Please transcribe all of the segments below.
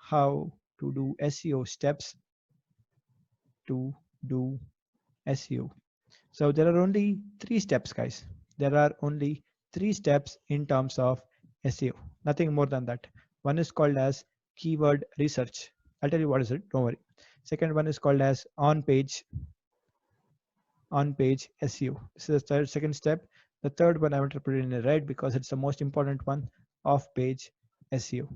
how to do SEO steps to do SEO. So there are only 3 steps, guys. There are only 3 steps in terms of SEO, nothing more than that. One is called as keyword research. I'll tell you what is it, don't worry. Second one is called as on-page SEO. This is the second step. The third one I want to put it in red because it's the most important one, off-page SEO.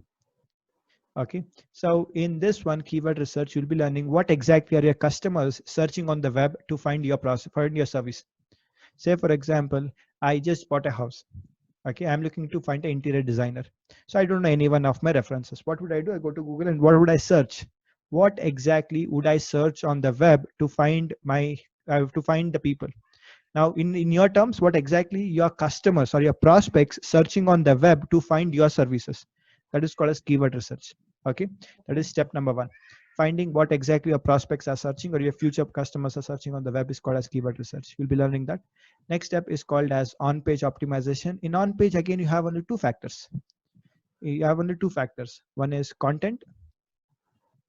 Okay, so in this one, keyword research, you'll be learning what exactly are your customers searching on the web to find your process, find your service. Say for example, I just bought a house. Okay, I'm looking to find an interior designer. So I don't know any one of my references. What would I do? I go to Google and what would I search? What exactly would I search on the web to find the people? Now, in your terms, what exactly your customers or your prospects searching on the web to find your services? That is called as keyword research. Okay, that is step number one. Finding what exactly your prospects are searching or your future customers are searching on the web is called as keyword research. You'll be learning that. Next step is called as on-page optimization. In on-page, again, you have only 2 factors. You have only 2 factors. One is content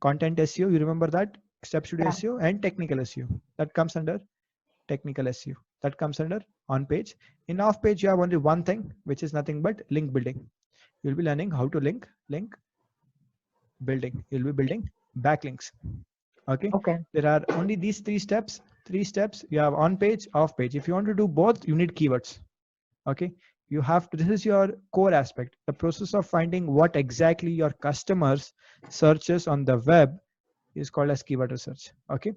SEO. You remember that? Steps to do Yeah. SEO and technical SEO. That comes under technical SEO. That comes under on page. In off page, you have only one thing, which is nothing but link building. You'll be learning how to link building. You'll be building backlinks. Okay. Okay. There are only these 3 steps. 3 steps. You have on page, off page. If you want to do both, you need keywords. Okay. You have to, this is your core aspect. The process of finding what exactly your customers searches on the web is called as keyword research. Okay.